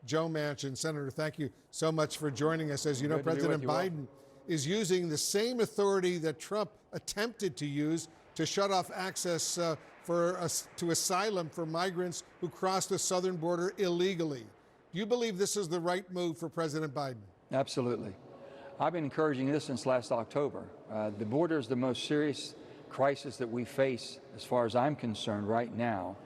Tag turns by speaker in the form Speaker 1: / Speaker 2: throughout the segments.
Speaker 1: Joe Manchin. Senator, thank you so much for joining us. As you know, President Biden is using the same authority that Trump attempted to use to shut off access to asylum for migrants who cross the southern border illegally. Do you believe this is the right move for President Biden?
Speaker 2: Absolutely. I've been encouraging this since last October. The border is the most serious crisis that we face, as far as I'm concerned, right now.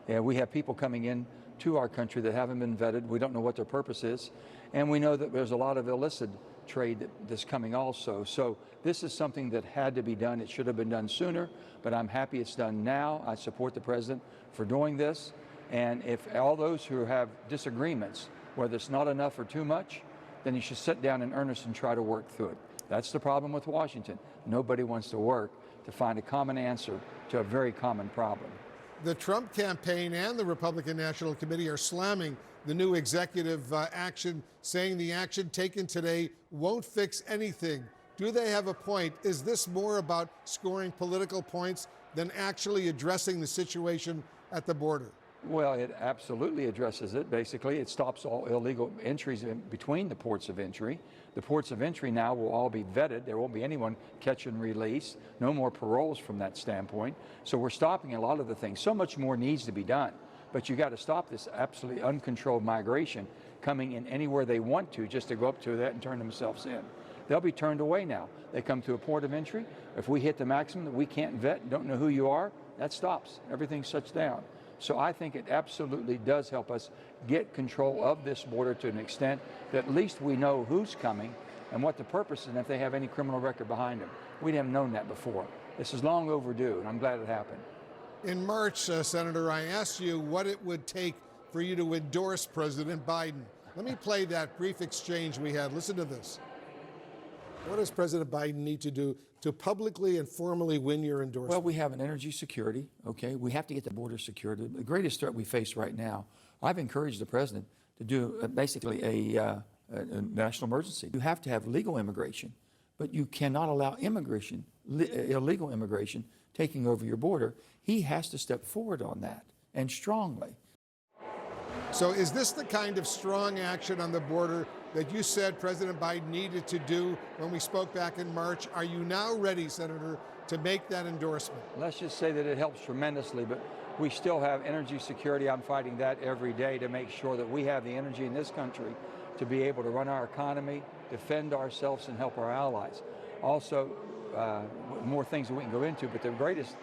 Speaker 2: We have people coming in to our country that haven't been vetted. We don't know what their purpose is. And we know that there's a lot of illicit trade that's coming also. So this is something that had to be done. It should have been done sooner, but I'm happy it's done now. I support the president for doing this. And if all those who have disagreements, whether it's not enough or too much, then you should sit down in earnest and try to work through it. That's the problem with Washington. Nobody wants to work to find a common answer to a very common problem.
Speaker 1: The Trump campaign and the Republican National Committee are slamming the new executive action, saying the action taken today won't fix anything. Do they have a point? Is this more about scoring political points than actually addressing the situation at the border?
Speaker 2: Well, it absolutely addresses it. Basically, it stops all illegal entries in between the ports of entry. The ports of entry now will all be vetted. There won't be anyone catch and release. No more paroles from that standpoint. So we're stopping a lot of the things. So much more needs to be done. But you got to stop this absolutely uncontrolled migration coming in anywhere they want to, just to go up to that and turn themselves in. They'll be turned away now. They come to a port of entry. If we hit the maximum that we can't vet, don't know who you are, that stops. Everything shuts down. So I think it absolutely does help us get control of this border to an extent that at least we know who's coming and what the purpose is and if they have any criminal record behind them. We haven't known that before. This is long overdue, and I'm glad it happened.
Speaker 1: In March, Senator, I asked you what it would take for you to endorse President Biden. Let me play that brief exchange we had. Listen to this. What does President Biden need to do to publicly and formally win your endorsement?
Speaker 2: Well, we have an energy security, okay? We have to get the border secured. The greatest threat we face right now, I've encouraged the president to do basically a national emergency. You have to have legal immigration, but you cannot allow illegal immigration taking over your border. He has to step forward on that, and strongly.
Speaker 1: So is this the kind of strong action on the border that you said President Biden needed to do when we spoke back in March? Are you now ready, Senator, to make that endorsement?
Speaker 2: Let's just say that it helps tremendously, but we still have energy security. I'm fighting that every day to make sure that we have the energy in this country to be able to run our economy, defend ourselves, and help our allies. Also, more things that we can go into, but the greatest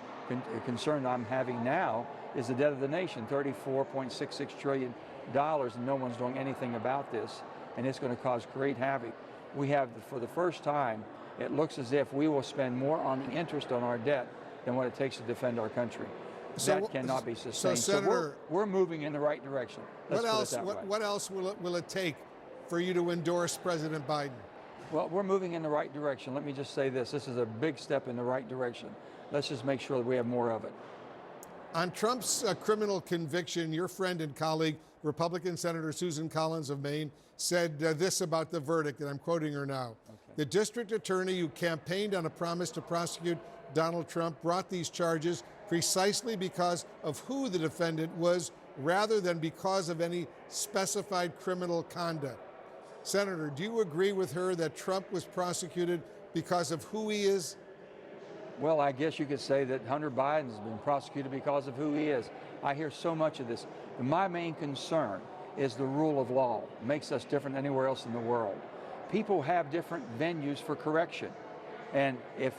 Speaker 2: concern I'm having now is the debt of the nation, $34.66 trillion, and no one's doing anything about this, and it's going to cause great havoc. We have, for the first time, it looks as if we will spend more on the interest on our debt than what it takes to defend our country. That cannot be sustained.
Speaker 1: So, Senator,
Speaker 2: we're moving in the right direction.
Speaker 1: What else will it take for you to endorse President Biden?
Speaker 2: Well, we're moving in the right direction. Let me just say this. This is a big step in the right direction. Let's just make sure that we have more of it.
Speaker 1: On Trump's criminal conviction, your friend and colleague, Republican Senator Susan Collins of Maine, said this about the verdict, and I'm quoting her now. Okay. The district attorney who campaigned on a promise to prosecute Donald Trump brought these charges precisely because of who the defendant was, rather than because of any specified criminal conduct. Senator, do you agree with her that Trump was prosecuted because of who he is?
Speaker 2: Well, I guess you could say that Hunter Biden has been prosecuted because of who he is. I hear so much of this. My main concern is the rule of law. It makes us different than anywhere else in the world. People have different venues for correction. And if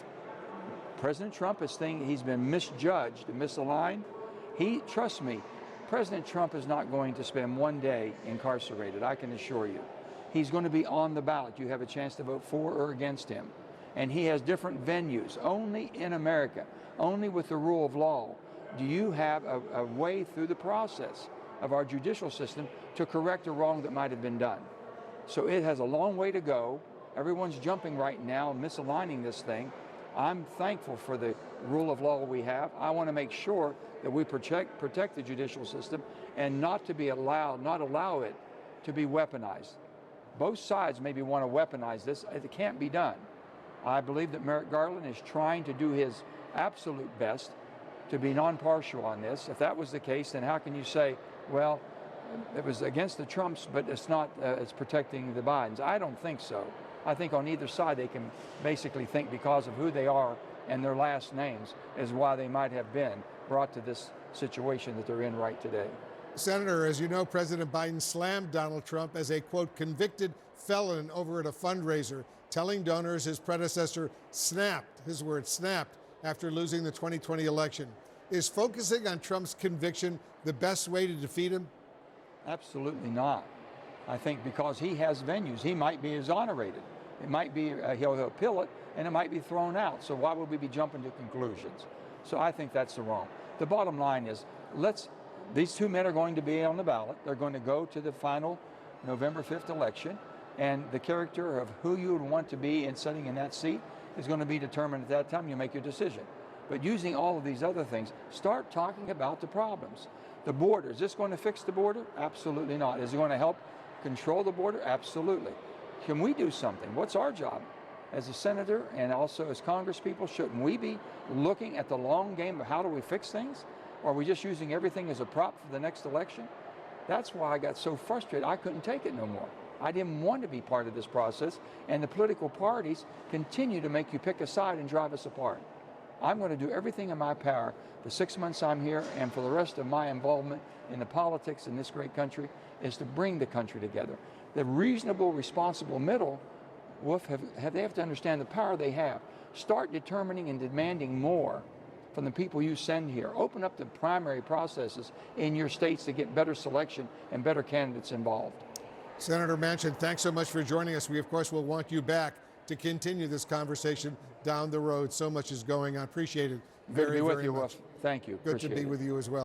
Speaker 2: President Trump is thinking he's been misjudged and misaligned, trust me, President Trump is not going to spend one day incarcerated, I can assure you. He's going to be on the ballot. You have a chance to vote for or against him. And he has different venues. Only in America, only with the rule of law, do you have a way through the process of our judicial system to correct a wrong that might have been done. So it has a long way to go. Everyone's jumping right now, misaligning this thing. I'm thankful for the rule of law we have. I want to make sure that we protect the judicial system and not allow it to be weaponized. Both sides maybe want to weaponize this. It can't be done. I believe that Merrick Garland is trying to do his absolute best to be non-partial on this. If that was the case, then how can you say, well, it was against the Trumps, but it's not, it's protecting the Bidens. I don't think so. I think on either side they can basically think because of who they are and their last names is why they might have been brought to this situation that they're in right today.
Speaker 1: Senator, as you know, President Biden slammed Donald Trump as a, quote, convicted felon over at a fundraiser, telling donors his predecessor snapped, his word, snapped, after losing the 2020 election. Is focusing on Trump's conviction the best way to defeat him?
Speaker 2: Absolutely not. I think because he has venues, he might be exonerated. It might be, he'll appeal it, and it might be thrown out. So why would we be jumping to conclusions? So I think that's the wrong. The bottom line is, these two men are going to be on the ballot. They're going to go to the final November 5th election, and the character of who you would want to be sitting in that seat is going to be determined at that time. You make your decision. But using all of these other things, start talking about the problems. The border, is this going to fix the border? Absolutely not. Is it going to help control the border? Absolutely. Can we do something? What's our job? As a senator and also as congresspeople, shouldn't we be looking at the long game of how do we fix things? Or are we just using everything as a prop for the next election? That's why I got so frustrated. I couldn't take it no more. I didn't want to be part of this process, and the political parties continue to make you pick a side and drive us apart. I'm going to do everything in my power the 6 months I'm here and for the rest of my involvement in the politics in this great country is to bring the country together. The reasonable, responsible middle, Wolf, they have to understand the power they have. Start determining and demanding more from the people you send here. Open up the primary processes in your states to get better selection and better candidates involved.
Speaker 1: Senator Manchin, thanks so much for joining us. We, of course, will want you back to continue this conversation down the road. So much is going on. Appreciate it.
Speaker 2: Good to be with
Speaker 1: very
Speaker 2: you,
Speaker 1: much.
Speaker 2: Wolf. Thank you.
Speaker 1: Good to
Speaker 2: Appreciate
Speaker 1: be
Speaker 2: it.
Speaker 1: with you as well.